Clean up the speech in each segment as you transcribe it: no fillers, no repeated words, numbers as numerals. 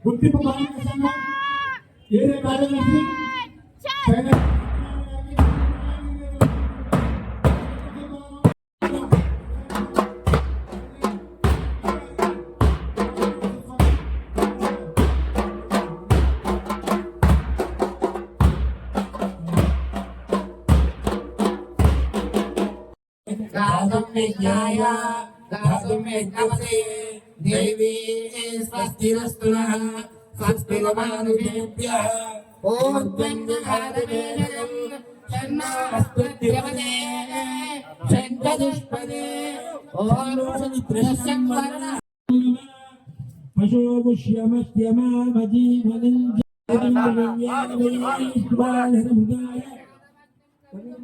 గుర్తింపు కార్మిక సంఘం ఏరియా కార్యదర్శి देवी स्वस्तिरस्तु नः स्वस्तिर्मानुषेभ्यः ॐ त्वञ्जघातवेदनं षण्णास्तुत्यवदे षण्चतुष्पदे ॐ प्रसन्नवरण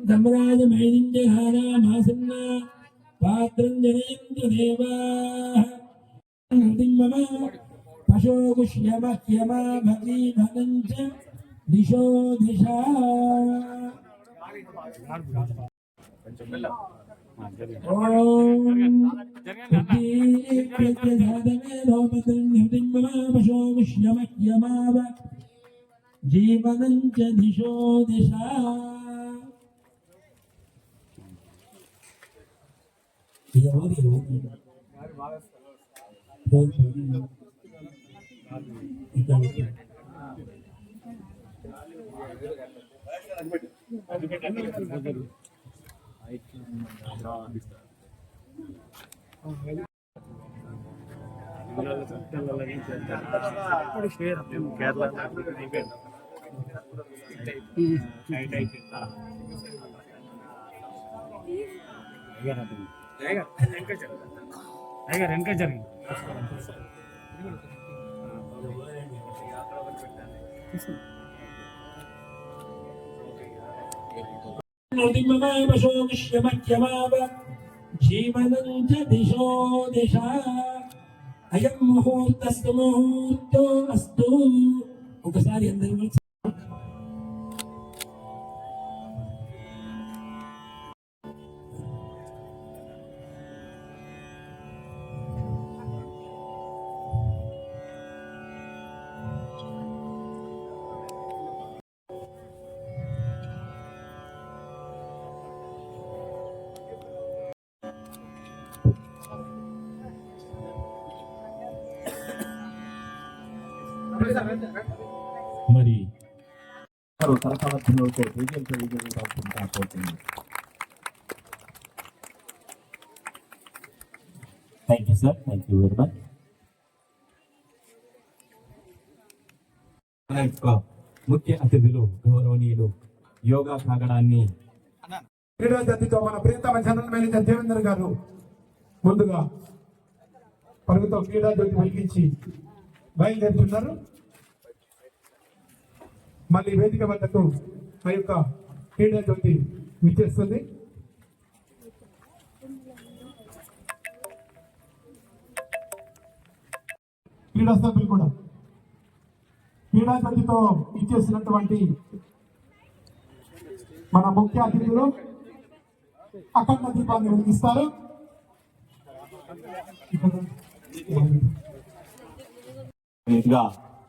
धर्मराज मैलिंजहारामासन्न पात्रं जनयन्ति देवाः मम पशोगुष्यमह्यमा भजीवनञ्च दिशो दिशा जीवनञ्च दिशो दिशा जीवनं च दिशो दिशा अयं मुहूर्तस्तु मुहूर्तो अस्तु ఒకసారి అందరూ మరి తరతరతో thank you sir, thank you very much. ముఖ్య అతిథులు గౌరవనీయులు యోగా సాగడాన్ని క్రీడా జట్టుతో మన ప్రియతమ జనరల్ మేనేజర్ దేవేంద్ర గారు ముందుగా పరుగుతో క్రీడా జట్టు వెలిగించి బయలుదేరుతున్నారు. మళ్ళీ వేదిక వద్దకు ఆ యొక్క క్రీడా జ్యోతి విచ్చేస్తుంది. క్రీడా సభ్యులు కూడా క్రీడా జ్యోతితో ఇచ్చేసినటువంటి మన ముఖ్య అతిథులు అఖండ దీపాన్ని వెలిగిస్తారు.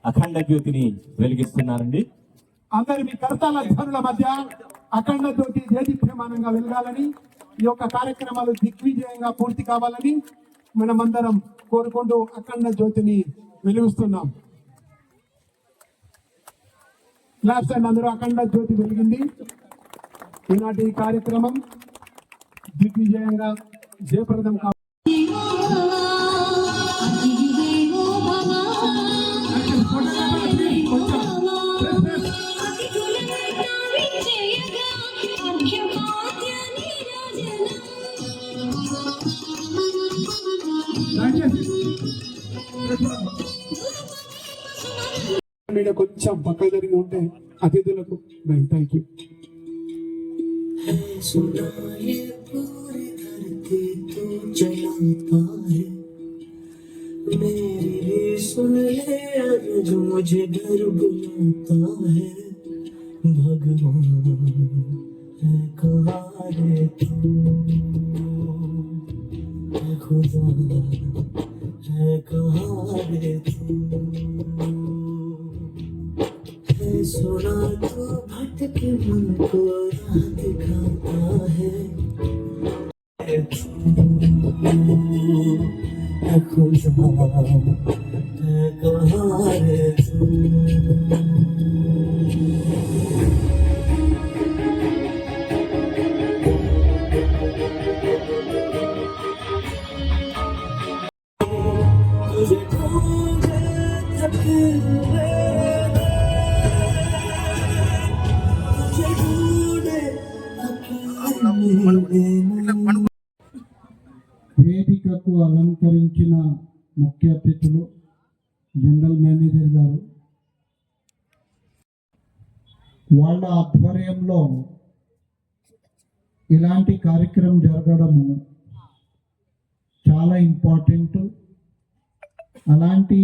అఖండ జ్యోతిని వెలిగిస్తున్నారండి. అందరి మీ కర్తాల ధ్వనుల మధ్య అఖండ జ్యోతి దేదీప్యమానంగా వెలగాలని, ఈ యొక్క కార్యక్రమాలు దిగ్విజయంగా పూర్తి కావాలని మనమందరం కోరుకుంటూ అఖండ జ్యోతిని వెలిగిస్తున్నాం. క్లాప్స్ అండ్ అందరూ అఖండ జ్యోతి వెలిగింది. ఈనాటి కార్యక్రమం దిగ్విజయంగా జయప్రదం కావాలి. కొంచెం పక్కన జరిగి ఉంటే అతిథులకు థ్యాంక్ యూ. मेरी सुन ले जो मुझे डर बुलाता है भगवान है कहाँ रे तू खुदा है कहाँ रे तू सोना तो भटके मन को राह दिखाता है खुदा है कहाँ रे तू तुझे ढूंढे थके हुए तुझे ढूंढे अकेले వేదికకు అలంకరించిన ముఖ్య అతిథులు జనరల్ మేనేజర్ గారు, వాళ్ళ ఆధ్వర్యంలో ఇలాంటి కార్యక్రమం జరగడము చాలా ఇంపార్టెంట్. అలాంటి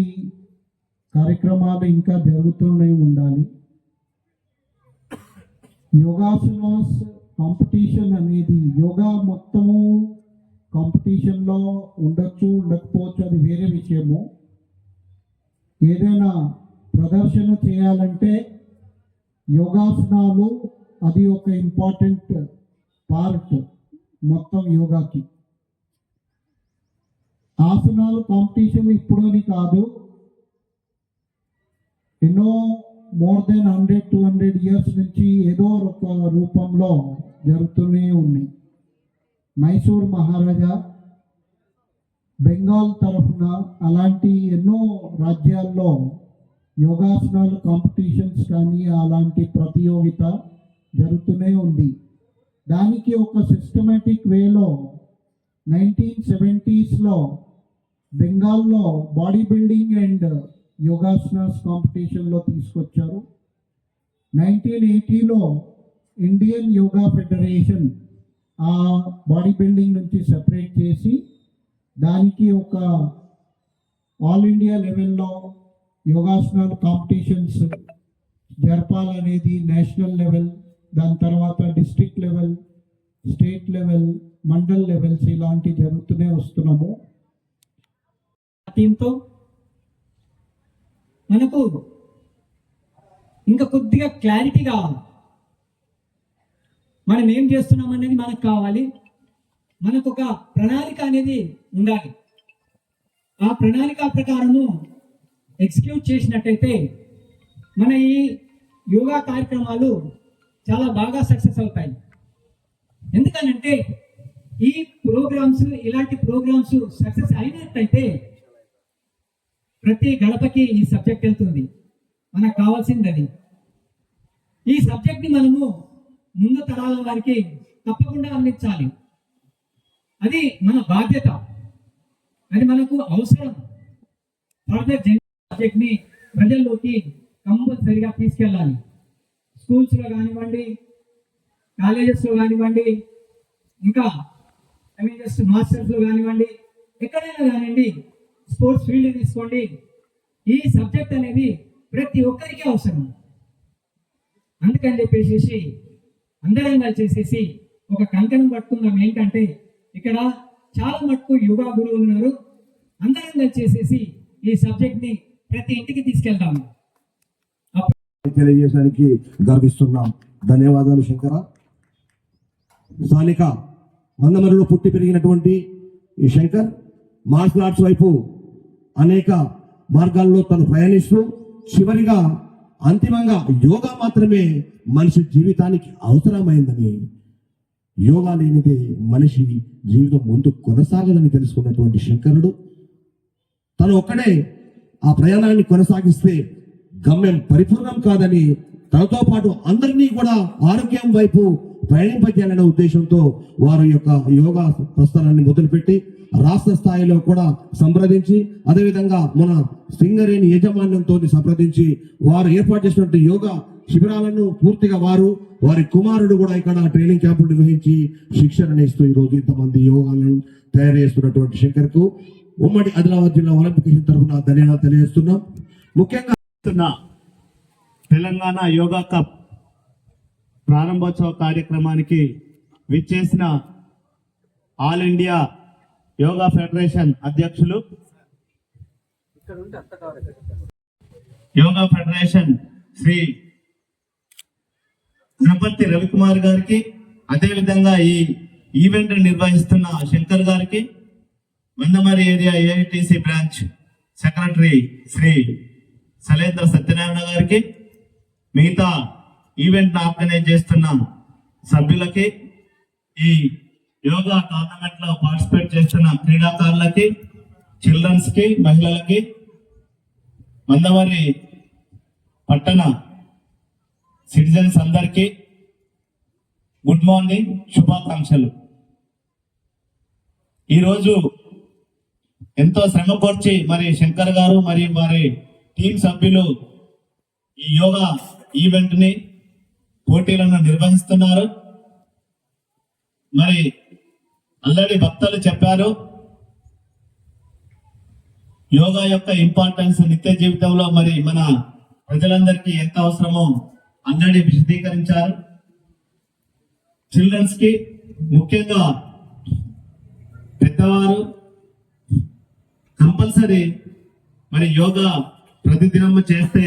కార్యక్రమాలు ఇంకా జరుగుతూనే ఉండాలి. యోగాసనాస్ కాంపిటీషన్ అనేది యోగా మొత్తము కాంపిటీషన్లో ఉండొచ్చు ఉండకపోవచ్చు, అది వేరే విషయము. ఏదైనా ప్రదర్శన చేయాలంటే యోగాసనాలు అది ఒక ఇంపార్టెంట్ పార్ట్ మొత్తం యోగాకి. ఆసనాలు కాంపిటీషన్ ఇప్పుడని కాదు, ఎన్నో మోర్ దెన్ 100-200 ఇయర్స్ నుంచి ఏదో ఒక రూపంలో జరుగుతూనే ఉన్నాయి. మైసూర్ మహారాజా, బెంగాల్ తరఫున అలాంటి ఎన్నో రాజ్యాల్లో యోగాసనాలు కాంపిటీషన్స్ కానీ అలాంటి ప్రతియోగిత జరుగుతూనే ఉంది. దానికి ఒక సిస్టమేటిక్ వేలో 1970s బెంగాల్లో బాడీ బిల్డింగ్ అండ్ యోగాసనాస్ కాంపిటీషన్లో తీసుకొచ్చారు. 1980లో ఇండియన్ యోగా ఫెడరేషన్ ఆ బాడీ బిల్డింగ్ నుంచి సెపరేట్ చేసి దానికి ఒక ఆల్ ఇండియా లెవెల్లో యోగాసనాలు కాంపిటీషన్స్ జరపాలనేది నేషనల్ లెవెల్, దాని తర్వాత district level, state level, mandal levels ఇలాంటి జరుగుతూనే వస్తున్నాము. టీంతో మనకు ఇంకా కొద్దిగా క్లారిటీ కావాలి. మనం ఏం చేస్తున్నాం అనేది మనకు కావాలి. మనకు ఒక ప్రణాళిక అనేది ఉండాలి. ఆ ప్రణాళిక ప్రకారము ఎగ్జిక్యూట్ చేసినట్టయితే మన ఈ యోగా కార్యక్రమాలు చాలా బాగా సక్సెస్ అవుతాయి. ఎందుకనంటే ఈ ప్రోగ్రామ్స్, ఇలాంటి ప్రోగ్రామ్స్ సక్సెస్ అయినట్టయితే ప్రతి గడపకి ఈ సబ్జెక్ట్ వెళ్తుంది. మనకు కావాల్సింది అది. ఈ సబ్జెక్ట్ని మనము ముందు తరాల వారికి తప్పకుండా అందించాలి. అది మన బాధ్యత, అది మనకు అవసరం. ఫర్దర్ సబ్జెక్ట్ని ప్రజల్లోకి కంపల్సరిగా తీసుకెళ్ళాలి. స్కూల్స్లో కానివ్వండి, కాలేజెస్లో కానివ్వండి, ఇంకా మాస్టర్స్లో కానివ్వండి, ఎక్కడైనా కానివ్వండి, స్పోర్ట్స్ ఫీల్డ్ తీసుకోండి. ఈ సబ్జెక్ట్ అనేది ప్రతి ఒక్కరికి అవసరం. అందుకని చెప్పేసి అందరం కలిసేసి ఒక కంకణం పట్టుకుందాం. ఏంటంటే ఇక్కడ చాలా మటుకు యోగా గురువులు ఉన్నారు. అందరం కలిసేసి ఈ సబ్జెక్ట్ని ప్రతి ఇంటికి తీసుకెళ్తాము. తెలియజేయడానికి గర్విస్తున్నాం. ధన్యవాదాలు శంకర. స్థానిక మందమరిలో పుట్టి పెరిగినటువంటి ఈ శంకర్ మార్షల్ ఆర్ట్స్ వైపు అనేక మార్గాల్లో తను ప్రయాణిస్తూ చివరిగా అంతిమంగా యోగా మాత్రమే మనిషి జీవితానికి అవసరమైందని, యోగా లేనిదే మనిషి జీవితం ముందు కొనసాగదని తెలుసుకున్నటువంటి శంకరుడు తను ఒక్కడే ఆ ప్రయాణాన్ని కొనసాగిస్తే గమ్యం పరిపూర్ణం కాదని, తనతో పాటు అందరినీ కూడా ఆరోగ్యం వైపు ప్రయాణింపజేయాలనే ఉద్దేశంతో వారి యొక్క యోగా ప్రస్థానాన్ని మొదలుపెట్టి రాష్ట్ర స్థాయిలో కూడా సంప్రదించి, అదేవిధంగా మన సింగరేణి యాజమాన్యంతో సంప్రదించి వారు ఏర్పాటు చేసినటువంటి యోగా శిబిరాలను పూర్తిగా వారి కుమారుడు కూడా ఇక్కడ ట్రైనింగ్ క్యాంపులు నిర్వహించి శిక్షణ ఇస్తూ ఈ రోజు ఇంతమంది యోగాలను తయారు చేస్తున్నటువంటి శంకర్ కు ఉమ్మడి ఆదిలాబాద్ జిల్లా ఒలింపిక్ తరఫున ధన్యవాదాలు తెలియజేస్తున్నాం. ముఖ్యంగా తెలంగాణ యోగా కప్ ప్రారంభోత్సవ కార్యక్రమానికి విచ్చేసిన ఆల్ ఇండియా యోగా ఫెడరేషన్ అధ్యక్షులు యోగా ఫెడరేషన్ శ్రీ తిరుపతి రవికుమార్ గారికి, అదేవిధంగా ఈ ఈవెంట్ నిర్వహిస్తున్న శంకర్ గారికి, Mandamarri area AITC branch secretary Shri Salendra Satyanarayana గారికి, మిగతా ఈవెంట్ ఆర్గనైజ్ చేస్తున్న సభ్యులకి, ఈ యోగా టోర్నమెంట్ లో పార్టిసిపేట్ చేస్తున్న క్రీడాకారులకి, చిల్డ్రన్స్ కి, మహిళలకి, మందమరి పట్టణ సిటిజన్స్ అందరికీ గుడ్ మార్నింగ్, శుభాకాంక్షలు. ఈరోజు ఎంతో శ్రమపరిచి మరి శంకర్ గారు మరియు వారి టీం సభ్యులు ఈ యోగా ఈవెంట్ ని, పోటీలను నిర్వహిస్తున్నారు. మరి ఆల్రెడీ భక్తులు చెప్పారు, యోగా యొక్క ఇంపార్టెన్స్ నిత్య జీవితంలో మరి మన ప్రజలందరికీ ఎంత అవసరమో ఆల్రెడీ విశదీకరించారు. చిల్డ్రన్స్ కి, ముఖ్యంగా పెద్దవారు కంపల్సరీ మరి యోగా ప్రతిదినము చేస్తే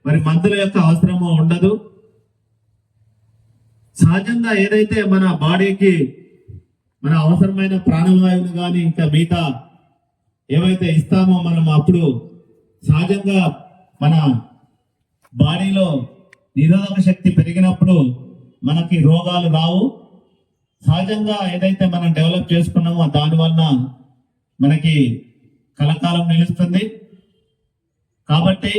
మరి మందుల యొక్క అవసరము ఉండదు. సహజంగా ఏదైతే మన బాడీకి మన అవసరమైన ప్రాణవాయువులు కానీ ఇంకా మిగతా ఏవైతే ఇస్తామో మనం అప్పుడు సహజంగా మన బాడీలో నిరోధక శక్తి పెరిగినప్పుడు మనకి రోగాలు రావు. సహజంగా ఏదైతే మనం డెవలప్ చేసుకున్నామో దాని వలన మనకి కలకాలం నిలుస్తుంది. కాబట్టి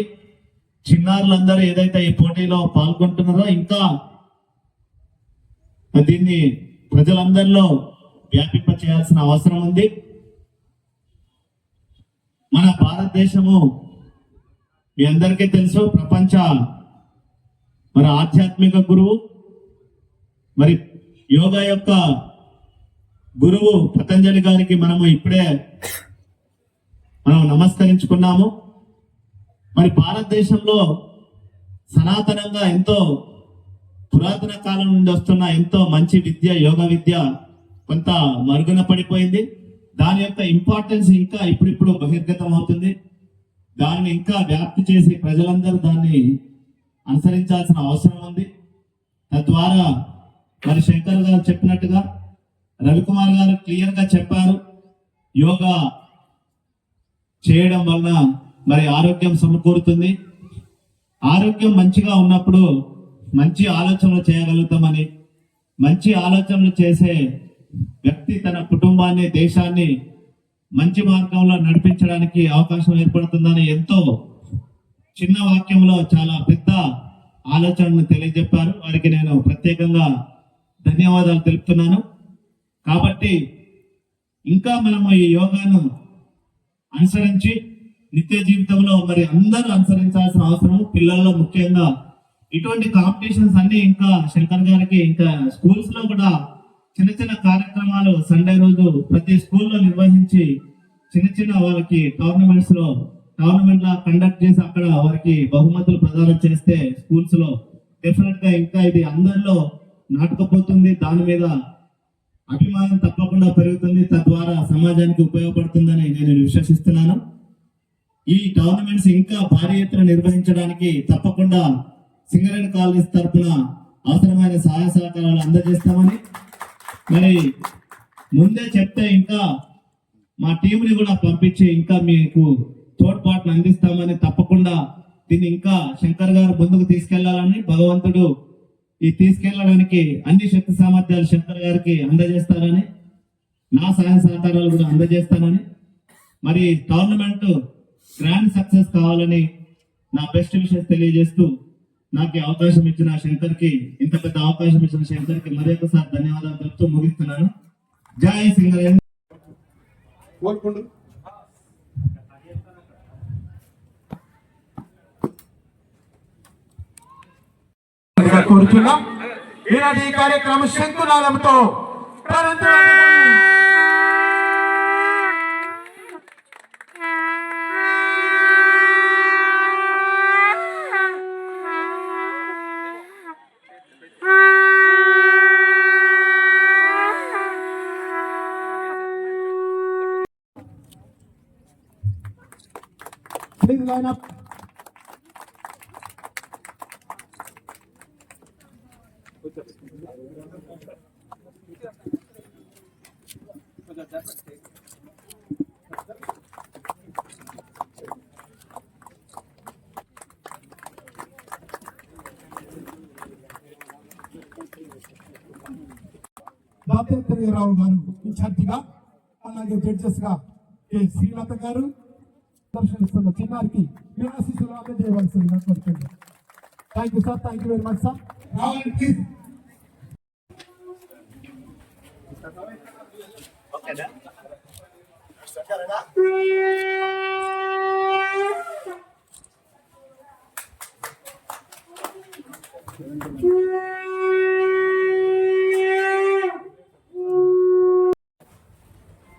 చిన్నారులందరూ ఏదైతే ఈ పోటీలో పాల్గొంటున్నారో ఇంకా దీన్ని ప్రజలందరిలో వ్యాపింప చేయాల్సిన అవసరం ఉంది. మన భారతదేశము మీ అందరికీ తెలుసు, ప్రపంచ మరి ఆధ్యాత్మిక గురువు, మరి యోగా యొక్క గురువు పతంజలి గారికి మనము ఇప్పుడే నమస్కరించుకున్నాము. మరి భారతదేశంలో సనాతనంగా ఎంతో పురాతన కాలం నుండి వస్తున్న ఎంతో మంచి విద్య, యోగా విద్య కొంత మరుగున పడిపోయింది. దాని యొక్క ఇంపార్టెన్స్ ఇంకా ఇప్పుడిప్పుడు బహిర్గతం అవుతుంది. దాన్ని ఇంకా వ్యాప్తి చేసి ప్రజలందరూ దాన్ని అనుసరించాల్సిన అవసరం ఉంది. తద్వారా మరి శంకర్ గారు చెప్పినట్టుగా, రవికుమార్ గారు క్లియర్ గా చెప్పారు, యోగా చేయడం వలన మరి ఆరోగ్యం సమకూరుతుంది. ఆరోగ్యం మంచిగా ఉన్నప్పుడు మంచి ఆలోచనలు చేయగలుగుతామని, మంచి ఆలోచనలు చేసే వ్యక్తి తన కుటుంబాన్ని, దేశాన్ని మంచి మార్గంలో నడిపించడానికి అవకాశం ఏర్పడుతుందని ఎంతో చిన్న వాక్యంలో చాలా పెద్ద ఆలోచనను తెలియజెప్పారు. వారికి నేను ప్రత్యేకంగా ధన్యవాదాలు తెలుపుతున్నాను. కాబట్టి ఇంకా మనము ఈ యోగాను అనుసరించి నిత్య జీవితంలో మరి అందరూ అనుసరించాల్సిన అవసరం, పిల్లల్లో ముఖ్యంగా. ఇటువంటి కాంపిటీషన్స్ అన్ని ఇంకా శంకర్ గారికి ఇంకా స్కూల్స్ లో కూడా చిన్న చిన్న కార్యక్రమాలు సండే రోజు ప్రతి స్కూల్లో నిర్వహించి చిన్న చిన్న వాళ్ళకి టోర్నమెంట్ లా కండక్ట్ చేసి అక్కడ వారికి బహుమతులు ప్రదానం చేస్తే స్కూల్స్ లో డెఫినెట్ గా ఇంకా ఇది అందరిలో నాటుకపోతుంది. దాని మీద అభిమానం తప్పకుండా పెరుగుతుంది. తద్వారా సమాజానికి ఉపయోగపడుతుందని నేను విశ్వసిస్తున్నాను. ఈ టోర్నమెంట్స్ ఇంకా భారీ ఎత్తున నిర్వహించడానికి తప్పకుండా సింగరేణి కాలనీస్ తరఫున అవసరమైన సహాయ సహకారాలు అందజేస్తామని, మరి ముందే చెప్తే ఇంకా మా టీంని కూడా పంపించి ఇంకా మీకు తోడ్పాట్లు అందిస్తామని, తప్పకుండా దీన్ని ఇంకా శంకర్ గారు ముందుకు తీసుకెళ్లాలని, భగవంతుడు ఈ తీసుకెళ్లడానికి అన్ని శక్తి సామర్థ్యాలు శంకర్ గారికి అందజేస్తారని, నా సహాయ సహకారాలు కూడా అందజేస్తానని, మరి టోర్నమెంట్ గ్రాండ్ సక్సెస్ కావాలని నా బెస్ట్ విషెస్ తెలియజేస్తూ నాకు అవకాశం ఇచ్చిన శంకర్ కి, ఇంత పెద్ద అవకాశం ఇచ్చిన శంకర్ కి మరి ఒకసారి ధన్యవాదాలు తెలుపుతూ ముగిస్తున్నాను. జై సింగరేణి. కోరుతున్నాం. ఈనాటి ఈ కార్యక్రమం శంకునాదంతో ప్రారంభం. Please line up. దాతేంద్రరావు గారు ఇన్ఛార్జిగా, అలాగే జడ్జెస్ గా కె శ్రీలత గారు దర్శనిస్తున్న చిన్నారికి మీ ఆశీస్సులు అందజేయవలసిందిగా కోరుతుంది. Thank you sir, thank you very much sir. రావాలి please.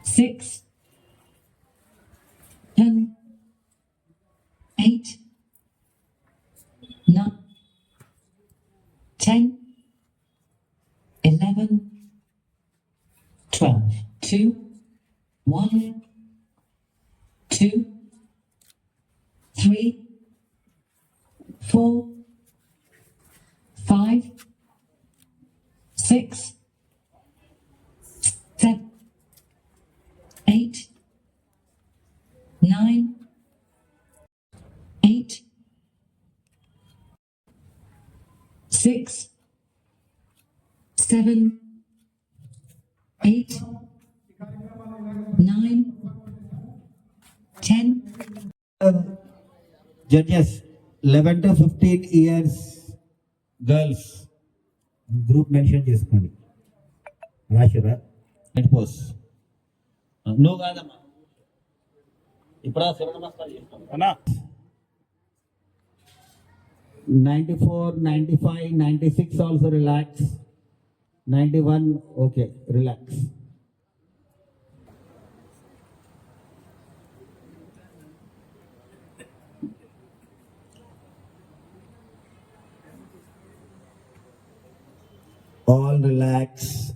Six, 10, 8, 9, 10, 11, 12, 2, 1, 2, 3, 4, 5, 6, 7, 8, 9, 8, 6, 7, 8, 9, 10. Judges 11 to 15 years girls group mention చేసుకోండి. రాసిరా హెడ్ పోస్ట్ నువ్వు కాదమ్మా ఇప్పుడు శివ నమస్కారం చేస్తాం. 94, 95, 96 also relax. 91 okay, relax. All relax.